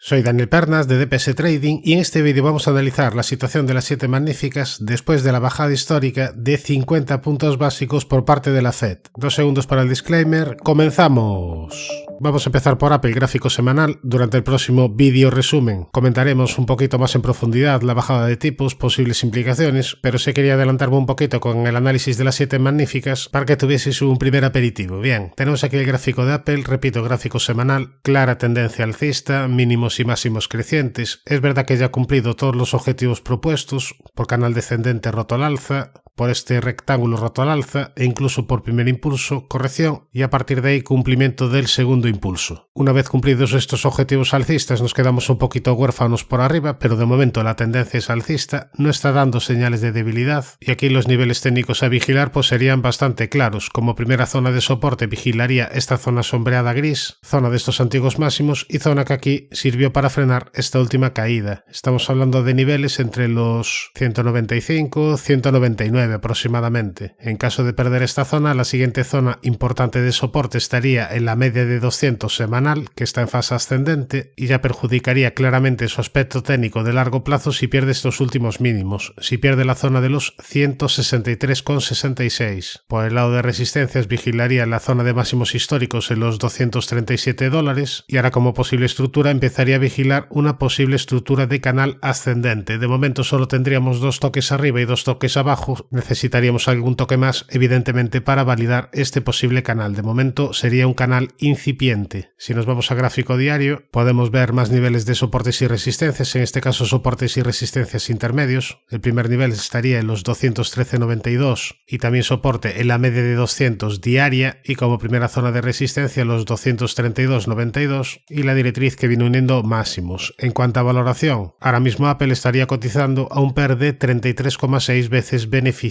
Soy Daniel Pernas de DPS Trading y en este vídeo vamos a analizar la situación de las 7 magníficas después de la bajada histórica de 50 puntos básicos por parte de la Fed. 2 segundos para el disclaimer, ¡comenzamos! Vamos a empezar por Apple gráfico semanal. Durante el próximo vídeo resumen comentaremos un poquito más en profundidad la bajada de tipos, posibles implicaciones, pero sí quería adelantarme un poquito con el análisis de las 7 magníficas para que tuvieseis un primer aperitivo. Bien, tenemos aquí el gráfico de Apple, repito, gráfico semanal, clara tendencia alcista, mínimos y máximos crecientes. Es verdad que ya ha cumplido todos los objetivos propuestos, por canal descendente roto al alza, por este rectángulo roto al alza e incluso por primer impulso, corrección y a partir de ahí cumplimiento del segundo impulso. Una vez cumplidos estos objetivos alcistas nos quedamos un poquito huérfanos por arriba, pero de momento la tendencia es alcista, no está dando señales de debilidad y aquí los niveles técnicos a vigilar pues serían bastante claros. Como primera zona de soporte vigilaría esta zona sombreada gris, zona de estos antiguos máximos y zona que aquí sirvió para frenar esta última caída. Estamos hablando de niveles entre los 195, 199 aproximadamente. En caso de perder esta zona, la siguiente zona importante de soporte estaría en la media de 200 semanal, que está en fase ascendente, y ya perjudicaría claramente su aspecto técnico de largo plazo si pierde estos últimos mínimos, si pierde la zona de los 163,66. Por el lado de resistencias vigilaría la zona de máximos históricos en los $237, y ahora como posible estructura empezaría a vigilar una posible estructura de canal ascendente. De momento solo tendríamos 2 toques arriba y 2 toques abajo. Necesitaríamos algún toque más, evidentemente, para validar este posible canal. De momento sería un canal incipiente. Si nos vamos a gráfico diario, podemos ver más niveles de soportes y resistencias, en este caso soportes y resistencias intermedios. El primer nivel estaría en los 213,92 y también soporte en la media de 200 diaria y como primera zona de resistencia los 232,92 y la directriz que viene uniendo máximos. En cuanto a valoración, ahora mismo Apple estaría cotizando a un PER de 33,6 veces beneficios.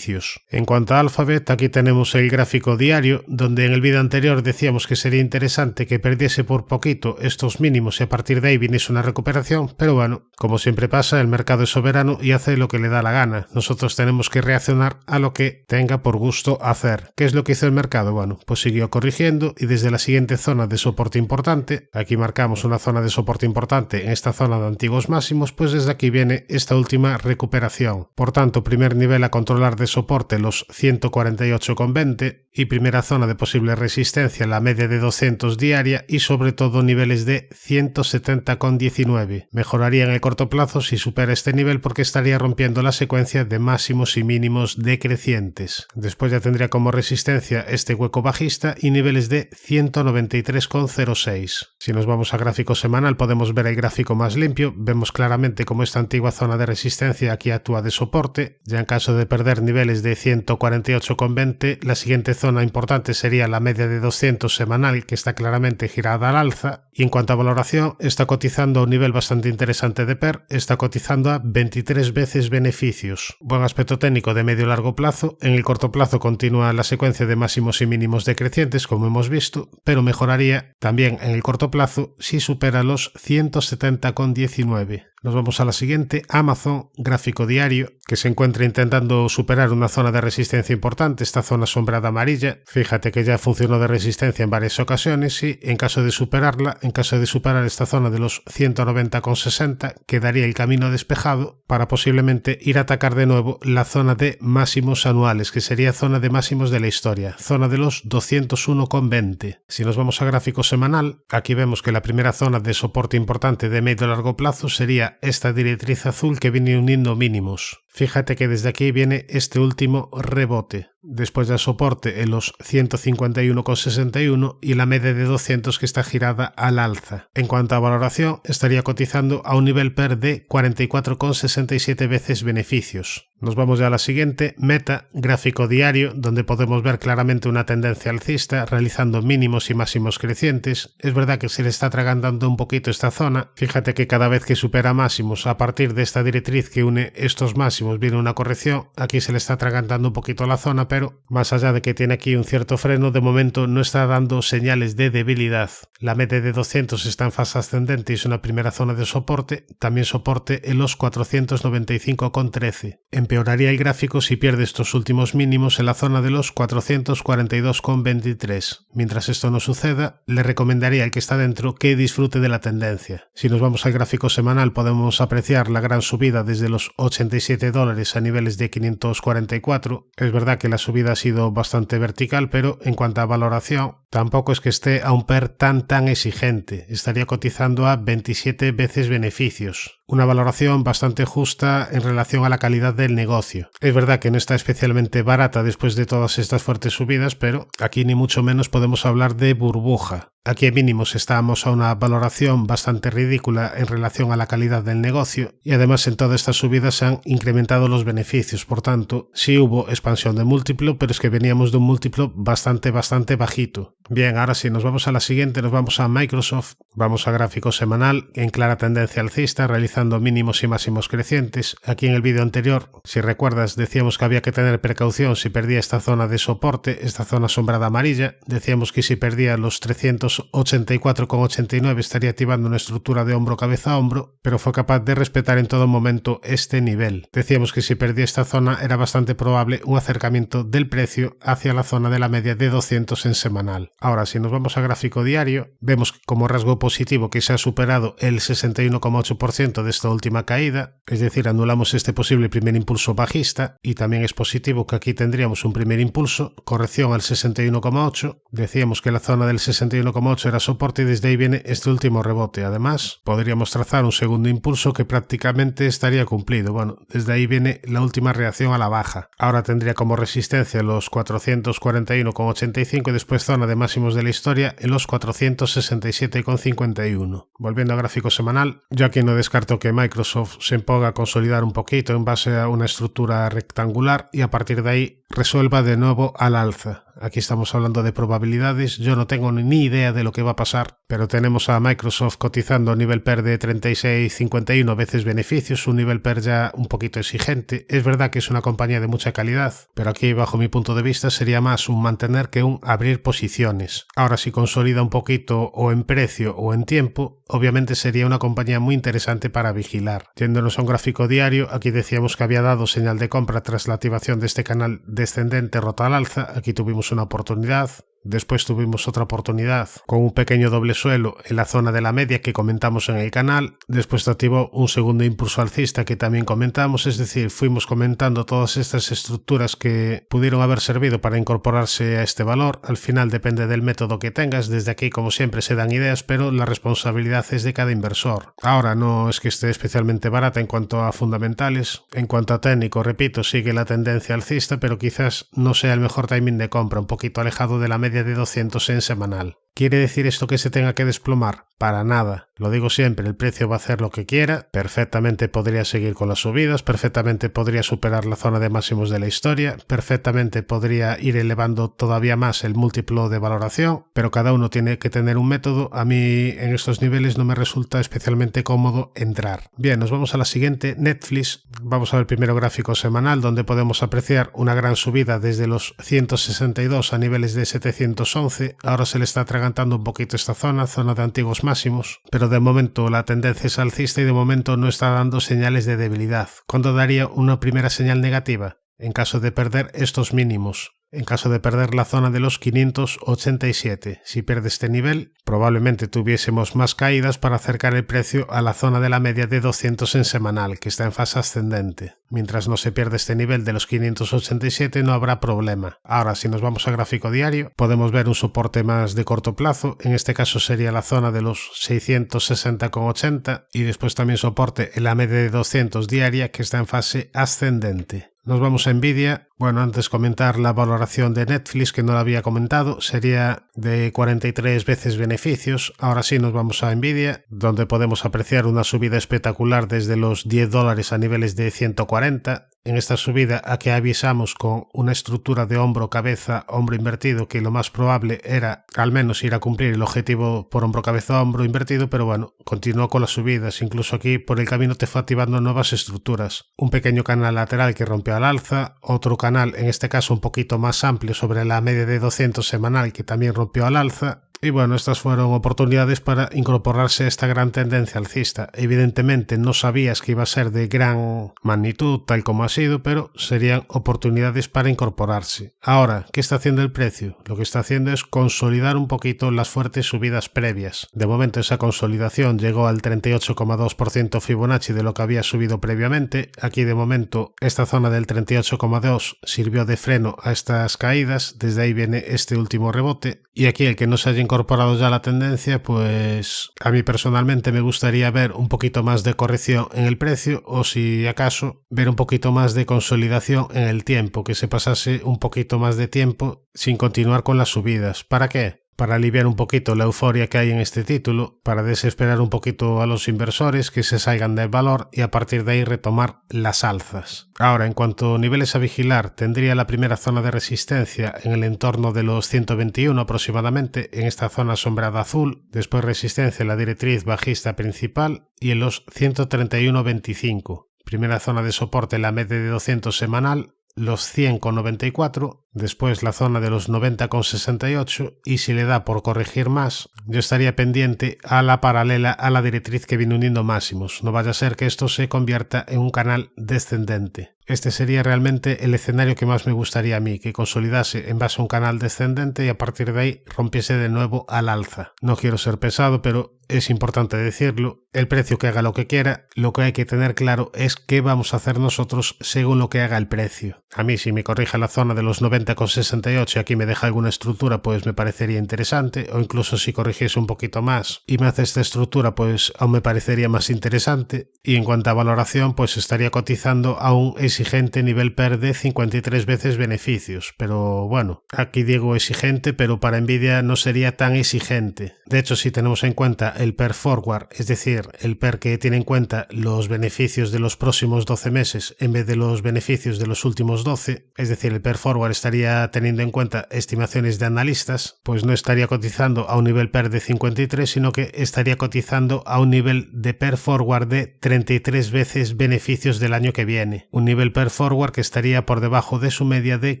En cuanto a Alphabet, aquí tenemos el gráfico diario, donde en el vídeo anterior decíamos que sería interesante que perdiese por poquito estos mínimos y a partir de ahí viniese una recuperación, pero bueno, como siempre pasa, el mercado es soberano y hace lo que le da la gana. Nosotros tenemos que reaccionar a lo que tenga por gusto hacer. ¿Qué es lo que hizo el mercado? Bueno, pues siguió corrigiendo y desde la siguiente zona de soporte importante, aquí marcamos una zona de soporte importante en esta zona de antiguos máximos, pues desde aquí viene esta última recuperación. Por tanto, primer nivel a controlar de soporte los 148,20 y primera zona de posible resistencia la media de 200 diaria y sobre todo niveles de 170,19. Mejoraría en el corto plazo si supera este nivel porque estaría rompiendo la secuencia de máximos y mínimos decrecientes. Después ya tendría como resistencia este hueco bajista y niveles de 193,06. Si nos vamos a gráfico semanal podemos ver el gráfico más limpio, vemos claramente cómo esta antigua zona de resistencia aquí actúa de soporte, ya en caso de perder niveles de 148,20, la siguiente zona importante sería la media de 200 semanal que está claramente girada al alza y en cuanto a valoración está cotizando a un nivel bastante interesante de PER, está cotizando a 23 veces beneficios. Buen aspecto técnico de medio y largo plazo, en el corto plazo continúa la secuencia de máximos y mínimos decrecientes como hemos visto, pero mejoraría también en el corto plazo si supera los 170,19. Nos vamos a la siguiente, Amazon, gráfico diario, que se encuentra intentando superar una zona de resistencia importante, esta zona sombreada amarilla. Fíjate que ya funcionó de resistencia en varias ocasiones y en caso de superarla, en caso de superar esta zona de los 190,60, quedaría el camino despejado para posiblemente ir a atacar de nuevo la zona de máximos anuales, que sería zona de máximos de la historia, zona de los 201,20. Si nos vamos a gráfico semanal, aquí vemos que la primera zona de soporte importante de medio a largo plazo sería esta directriz azul que viene uniendo mínimos. Fíjate que desde aquí viene este último rebote. Después del soporte en los 151,61 y la media de 200 que está girada al alza. En cuanto a valoración, estaría cotizando a un nivel PER de 44,67 veces beneficios. Nos vamos ya a la siguiente, Meta, gráfico diario, donde podemos ver claramente una tendencia alcista, realizando mínimos y máximos crecientes. Es verdad que se le está atragantando un poquito esta zona. Fíjate que cada vez que supera máximos, a partir de esta directriz que une estos máximos, viene una corrección. Aquí se le está atragantando un poquito la zona, pero más allá de que tiene aquí un cierto freno, de momento no está dando señales de debilidad. La media de 200 está en fase ascendente y es una primera zona de soporte, también soporte en los 495,13. Empeoraría el gráfico si pierde estos últimos mínimos en la zona de los 442,23. Mientras esto no suceda, le recomendaría al que está dentro que disfrute de la tendencia. Si nos vamos al gráfico semanal, podemos apreciar la gran subida desde los $87 a niveles de 544. Es verdad que la subida ha sido bastante vertical, pero en cuanto a valoración, tampoco es que esté a un PER tan exigente. Estaría cotizando a 27 veces beneficios. Una valoración bastante justa en relación a la calidad del negocio. Es verdad que no está especialmente barata después de todas estas fuertes subidas, pero aquí ni mucho menos podemos hablar de burbuja. Aquí en mínimos estábamos a una valoración bastante ridícula en relación a la calidad del negocio y además en todas estas subidas se han incrementado los beneficios. Por tanto, sí hubo expansión de múltiplo, pero es que veníamos de un múltiplo bastante bajito. Bien, ahora sí, nos vamos a la siguiente, nos vamos a Microsoft, vamos a gráfico semanal en clara tendencia alcista, realizando mínimos y máximos crecientes. Aquí en el vídeo anterior, si recuerdas, decíamos que había que tener precaución si perdía esta zona de soporte, esta zona sombrada amarilla. Decíamos que si perdía los 384,89 estaría activando una estructura de hombro cabeza a hombro, pero fue capaz de respetar en todo momento este nivel. Decíamos que si perdía esta zona era bastante probable un acercamiento del precio hacia la zona de la media de 200 en semanal. Ahora, si nos vamos a gráfico diario, vemos como rasgo positivo que se ha superado el 61,8% de esta última caída, es decir, anulamos este posible primer impulso bajista, y también es positivo que aquí tendríamos un primer impulso, corrección al 61,8, decíamos que la zona del 61,8 era soporte y desde ahí viene este último rebote. Además, podríamos trazar un segundo impulso que prácticamente estaría cumplido. Bueno, desde ahí viene la última reacción a la baja. Ahora tendría como resistencia los 441,85 y después zona de máximos de la historia en los 467,51. Volviendo a gráfico semanal, yo aquí no descarto que Microsoft se imponga a consolidar un poquito en base a una estructura rectangular y a partir de ahí resuelva de nuevo al alza. Aquí estamos hablando de probabilidades, yo no tengo ni idea de lo que va a pasar, pero tenemos a Microsoft cotizando a nivel PER de 36,51 veces beneficios, un nivel PER ya un poquito exigente. Es verdad que es una compañía de mucha calidad, pero aquí bajo mi punto de vista sería más un mantener que un abrir posiciones. Ahora si consolida un poquito o en precio o en tiempo, obviamente sería una compañía muy interesante para vigilar. Yéndonos a un gráfico diario, aquí decíamos que había dado señal de compra tras la activación de este canal descendente rota al alza. Aquí tuvimos una oportunidad. Después tuvimos otra oportunidad con un pequeño doble suelo en la zona de la media que comentamos en el canal. Después se activó un segundo impulso alcista que también comentamos, es decir, fuimos comentando todas estas estructuras que pudieron haber servido para incorporarse a este valor. Al final depende del método que tengas. Desde aquí, como siempre, se dan ideas, pero la responsabilidad es de cada inversor. Ahora no es que esté especialmente barata en cuanto a fundamentales. En cuanto a técnico, repito, sigue la tendencia alcista, pero quizás no sea el mejor timing de compra, un poquito alejado de la media de 200 en semanal. ¿Quiere decir esto que se tenga que desplomar? Para nada. Lo digo siempre, el precio va a hacer lo que quiera, perfectamente podría seguir con las subidas, perfectamente podría superar la zona de máximos de la historia, perfectamente podría ir elevando todavía más el múltiplo de valoración, pero cada uno tiene que tener un método. A mí en estos niveles no me resulta especialmente cómodo entrar. Bien, nos vamos a la siguiente, Netflix. Vamos a ver primero gráfico semanal, donde podemos apreciar una gran subida desde los 162 a niveles de 711, ahora se le está atragantando un poquito esta zona de antiguos máximos, pero de momento la tendencia es alcista y de momento no está dando señales de debilidad. ¿Cuándo daría una primera señal negativa? En caso de perder estos mínimos. En caso de perder la zona de los 587, si pierde este nivel, probablemente tuviésemos más caídas para acercar el precio a la zona de la media de 200 en semanal, que está en fase ascendente. Mientras no se pierde este nivel de los 587 no habrá problema. Ahora, si nos vamos a gráfico diario, podemos ver un soporte más de corto plazo, en este caso sería la zona de los 660,80 y después también soporte en la media de 200 diaria que está en fase ascendente. Nos vamos a Nvidia. Bueno, antes comentar la valoración de Netflix, que no la había comentado, sería de 43 veces beneficios. Ahora sí nos vamos a Nvidia, donde podemos apreciar una subida espectacular desde los $10 a niveles de 140. En esta subida aquí avisamos con una estructura de hombro-cabeza, hombro invertido, que lo más probable era al menos ir a cumplir el objetivo por hombro-cabeza, hombro invertido, pero bueno, continuó con las subidas. Incluso aquí por el camino te fue activando nuevas estructuras. Un pequeño canal lateral que rompió al alza, otro canal canal, en este caso un poquito más amplio, sobre la media de 200 semanal, que también rompió al alza. Y bueno, estas fueron oportunidades para incorporarse a esta gran tendencia alcista. Evidentemente no sabías que iba a ser de gran magnitud tal como ha sido, pero serían oportunidades para incorporarse. Ahora, ¿qué está haciendo el precio? Lo que está haciendo es consolidar un poquito las fuertes subidas previas. De momento esa consolidación llegó al 38,2% Fibonacci de lo que había subido previamente. Aquí de momento esta zona del 38,2 sirvió de freno a estas caídas. Desde ahí viene este último rebote. Y aquí el que no se haya incorporado ya a la tendencia, pues a mí personalmente me gustaría ver un poquito más de corrección en el precio, o si acaso ver un poquito más de consolidación en el tiempo, que se pasase un poquito más de tiempo sin continuar con las subidas. ¿Para qué? Para aliviar un poquito la euforia que hay en este título, para desesperar un poquito a los inversores que se salgan del valor y a partir de ahí retomar las alzas. Ahora, en cuanto a niveles a vigilar, tendría la primera zona de resistencia en el entorno de los 121 aproximadamente, en esta zona sombreada azul, después resistencia en la directriz bajista principal y en los 131,25. Primera zona de soporte en la media de 200 semanal, los 100,94, después la zona de los 90,68 y si le da por corregir más, yo estaría pendiente a la paralela a la directriz que viene uniendo máximos. No vaya a ser que esto se convierta en un canal descendente. Este sería realmente el escenario que más me gustaría a mí, que consolidase en base a un canal descendente y a partir de ahí rompiese de nuevo al alza. No quiero ser pesado, pero es importante decirlo. El precio que haga lo que quiera, lo que hay que tener claro es qué vamos a hacer nosotros según lo que haga el precio. A mí, si me corrige la zona de los 90,68 y aquí me deja alguna estructura, pues me parecería interesante, o incluso si corrigiese un poquito más y me hace esta estructura, pues aún me parecería más interesante. Y en cuanto a valoración, pues estaría cotizando a un exigente nivel PER de 53 veces beneficios, pero bueno, aquí digo exigente, pero para Nvidia no sería tan exigente. De hecho, si tenemos en cuenta el PER forward, es decir, el PER que tiene en cuenta los beneficios de los próximos 12 meses en vez de los beneficios de los últimos 12, es decir, el PER forward estaría teniendo en cuenta estimaciones de analistas, pues no estaría cotizando a un nivel PER de 53, sino que estaría cotizando a un nivel de PER forward de 33 veces beneficios del año que viene, un nivel PER forward que estaría por debajo de su media de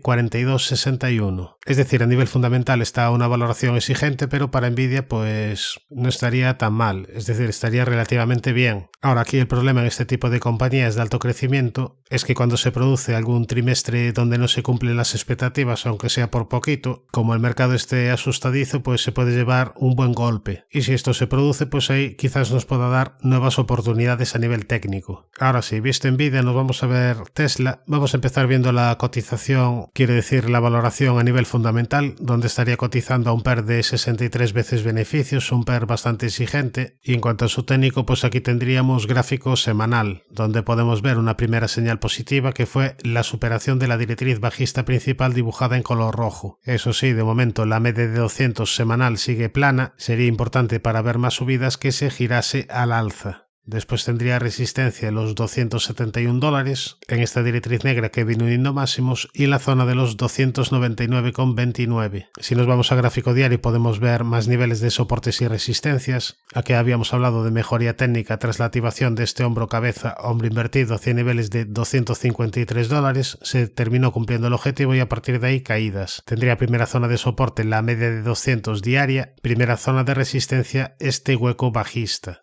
42,61. Es decir, a nivel fundamental está una valoración exigente, pero para Nvidia pues no estaría tan mal, es decir, estaría relativamente bien. Ahora, aquí el problema en este tipo de compañías de alto crecimiento es que cuando se produce algún trimestre donde no se cumplen las expectativas, aunque sea por poquito, como el mercado esté asustadizo, pues se puede llevar un buen golpe. Y si esto se produce, pues ahí quizás nos pueda dar nuevas oportunidades a nivel técnico. Ahora sí, visto Nvidia, nos vamos a ver Tesla. Vamos a empezar viendo la cotización, quiere decir la valoración a nivel fundamental, donde estaría cotizando a un PER de 63 veces beneficios, un PER bastante exigente. Y en cuanto a su técnico, pues aquí tendríamos gráfico semanal, donde podemos ver una primera señal positiva que fue la superación de la directriz bajista principal dibujada en color rojo. Eso sí, de momento la media de 200 semanal sigue plana, sería importante para ver más subidas que se girase al alza. Después tendría resistencia en los $271, en esta directriz negra que viene uniendo máximos y en la zona de los 299,29. Si nos vamos a gráfico diario podemos ver más niveles de soportes y resistencias. Aquí habíamos hablado de mejoría técnica tras la activación de este hombro cabeza hombro invertido hacia niveles de $253. Se terminó cumpliendo el objetivo y a partir de ahí caídas. Tendría primera zona de soporte en la media de 200 diaria, primera zona de resistencia este hueco bajista.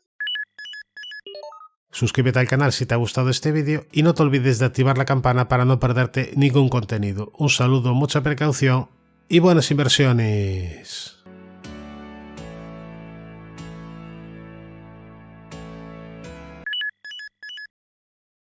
Suscríbete al canal si te ha gustado este vídeo y no te olvides de activar la campana para no perderte ningún contenido. Un saludo, mucha precaución y buenas inversiones.